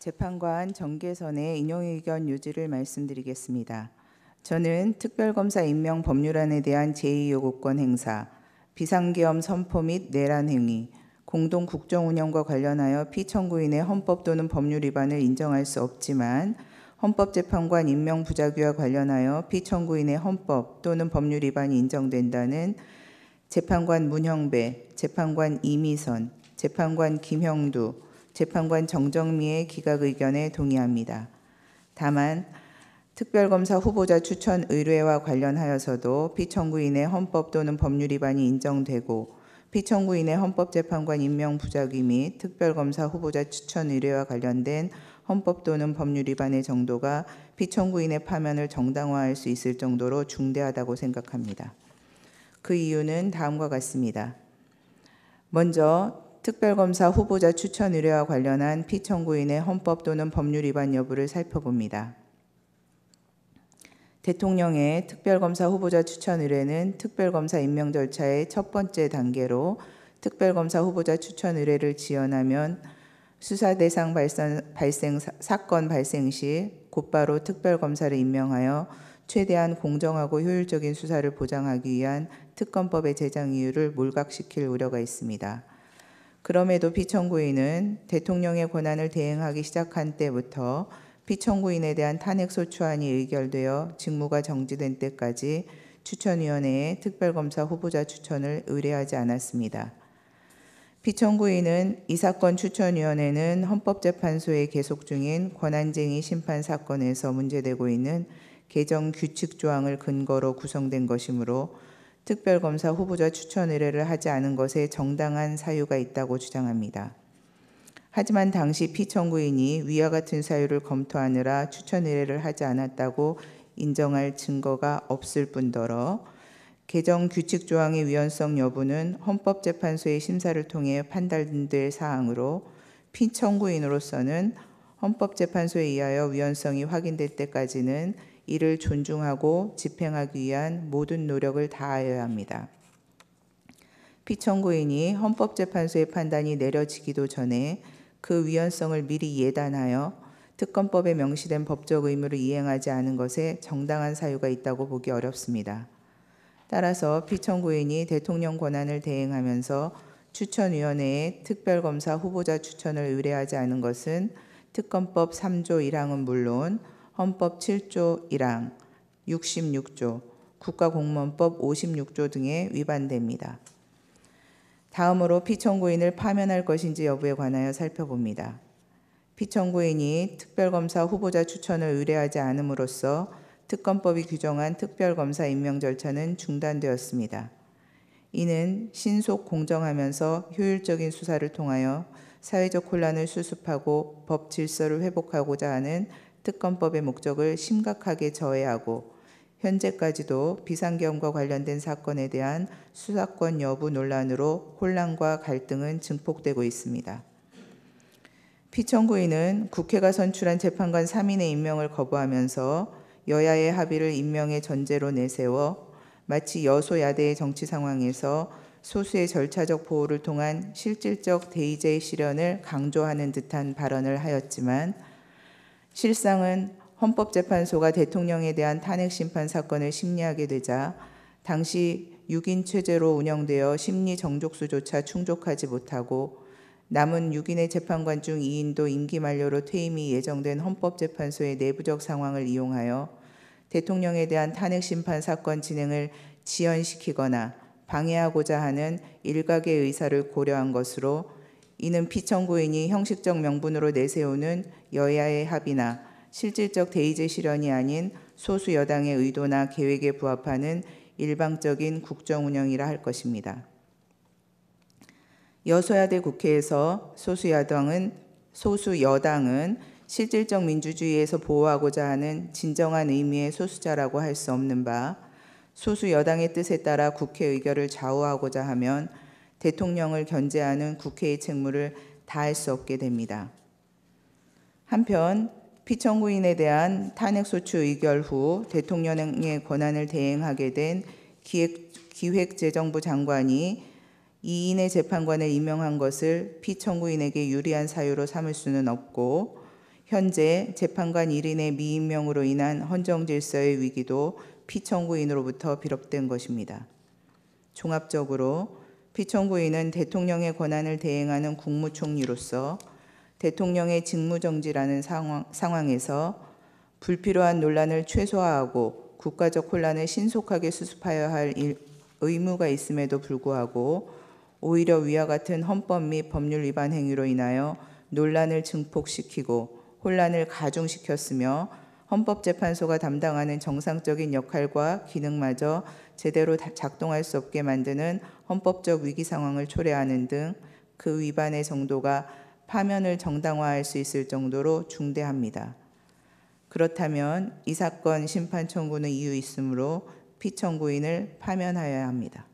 재판관 정계선의 인용의견 요지를 말씀드리겠습니다. 저는 특별검사 임명 법률안에 대한 제2요구권 행사, 비상계엄 선포 및 내란 행위, 공동 국정운영과 관련하여 피청구인의 헌법 또는 법률 위반을 인정할 수 없지만 헌법재판관 임명 부작위와 관련하여 피청구인의 헌법 또는 법률 위반이 인정된다는 재판관 문형배, 재판관 이미선, 재판관 김형두, 재판관 정정미의 기각 의견에 동의합니다. 다만 특별검사 후보자 추천 의뢰와 관련하여서도 피청구인의 헌법 또는 법률 위반이 인정되고 피청구인의 헌법재판관 임명 부작위 및 특별검사 후보자 추천 의뢰와 관련된 헌법 또는 법률 위반의 정도가 피청구인의 파면을 정당화할 수 있을 정도로 중대하다고 생각합니다. 그 이유는 다음과 같습니다. 먼저 특별검사 후보자 추천 의뢰와 관련한 피청구인의 헌법 또는 법률 위반 여부를 살펴봅니다. 대통령의 특별검사 후보자 추천 의뢰는 특별검사 임명 절차의 첫 번째 단계로 특별검사 후보자 추천 의뢰를 지연하면 수사 대상 사건 발생 시 곧바로 특별검사를 임명하여 최대한 공정하고 효율적인 수사를 보장하기 위한 특검법의 제정 이유를 몰각시킬 우려가 있습니다. 그럼에도 피청구인은 대통령의 권한을 대행하기 시작한 때부터 피청구인에 대한 탄핵소추안이 의결되어 직무가 정지된 때까지 추천위원회에 특별검사 후보자 추천을 의뢰하지 않았습니다. 피청구인은 이 사건 추천위원회는 헌법재판소에 계속 중인 권한쟁의 심판 사건에서 문제되고 있는 개정 규칙 조항을 근거로 구성된 것이므로 특별검사 후보자 추천 의뢰를 하지 않은 것에 정당한 사유가 있다고 주장합니다. 하지만 당시 피청구인이 위와 같은 사유를 검토하느라 추천 의뢰를 하지 않았다고 인정할 증거가 없을 뿐더러 개정 규칙 조항의 위헌성 여부는 헌법재판소의 심사를 통해 판단될 사항으로 피청구인으로서는 헌법재판소에 의하여 위헌성이 확인될 때까지는 이를 존중하고 집행하기 위한 모든 노력을 다하여야 합니다. 피청구인이 헌법재판소의 판단이 내려지기도 전에 그 위헌성을 미리 예단하여 특검법에 명시된 법적 의무를 이행하지 않은 것에 정당한 사유가 있다고 보기 어렵습니다. 따라서 피청구인이 대통령 권한을 대행하면서 추천위원회에 특별검사 후보자 추천을 의뢰하지 않은 것은 특검법 3조 1항은 물론 헌법 7조 1항, 66조, 국가공무원법 56조 등에 위반됩니다. 다음으로 피청구인을 파면할 것인지 여부에 관하여 살펴봅니다. 피청구인이 특별검사 후보자 추천을 의뢰하지 않음으로써 특검법이 규정한 특별검사 임명 절차는 중단되었습니다. 이는 신속 공정하면서 효율적인 수사를 통하여 사회적 혼란을 수습하고 법 질서를 회복하고자 하는 특검법의 목적을 심각하게 저해하고 현재까지도 비상계엄과 관련된 사건에 대한 수사권 여부 논란으로 혼란과 갈등은 증폭되고 있습니다. 피청구인은 국회가 선출한 재판관 3인의 임명을 거부하면서 여야의 합의를 임명의 전제로 내세워 마치 여소야대의 정치 상황에서 소수의 절차적 보호를 통한 실질적 대의제 실현을 강조하는 듯한 발언을 하였지만 실상은 헌법재판소가 대통령에 대한 탄핵심판 사건을 심리하게 되자 당시 6인 체제로 운영되어 심리 정족수조차 충족하지 못하고 남은 6인의 재판관 중 2인도 임기 만료로 퇴임이 예정된 헌법재판소의 내부적 상황을 이용하여 대통령에 대한 탄핵심판 사건 진행을 지연시키거나 방해하고자 하는 일각의 의사를 고려한 것으로 이는 피청구인이 형식적 명분으로 내세우는 여야의 합의나 실질적 대의제 실현이 아닌 소수 여당의 의도나 계획에 부합하는 일방적인 국정운영이라 할 것입니다. 여소야대 국회에서 소수 여당은 실질적 민주주의에서 보호하고자 하는 진정한 의미의 소수자라고 할 수 없는 바 소수 여당의 뜻에 따라 국회 의결을 좌우하고자 하면 대통령을 견제하는 국회의 책무를 다할 수 없게 됩니다. 한편 피청구인에 대한 탄핵소추 의결 후 대통령의 권한을 대행하게 된 기획재정부 장관이 2인의 재판관을 임명한 것을 피청구인에게 유리한 사유로 삼을 수는 없고 현재 재판관 1인의 미임명으로 인한 헌정 질서의 위기도 피청구인으로부터 비롯된 것입니다. 종합적으로 피청구인은 대통령의 권한을 대행하는 국무총리로서 대통령의 직무정지라는 상황에서 불필요한 논란을 최소화하고 국가적 혼란을 신속하게 수습하여야 할 의무가 있음에도 불구하고 오히려 위와 같은 헌법 및 법률 위반 행위로 인하여 논란을 증폭시키고 혼란을 가중시켰으며 헌법재판소가 담당하는 정상적인 역할과 기능마저 제대로 작동할 수 없게 만드는 헌법적 위기 상황을 초래하는 등 그 위반의 정도가 파면을 정당화할 수 있을 정도로 중대합니다. 그렇다면 이 사건 심판 청구는 이유 있으므로 피청구인을 파면하여야 합니다.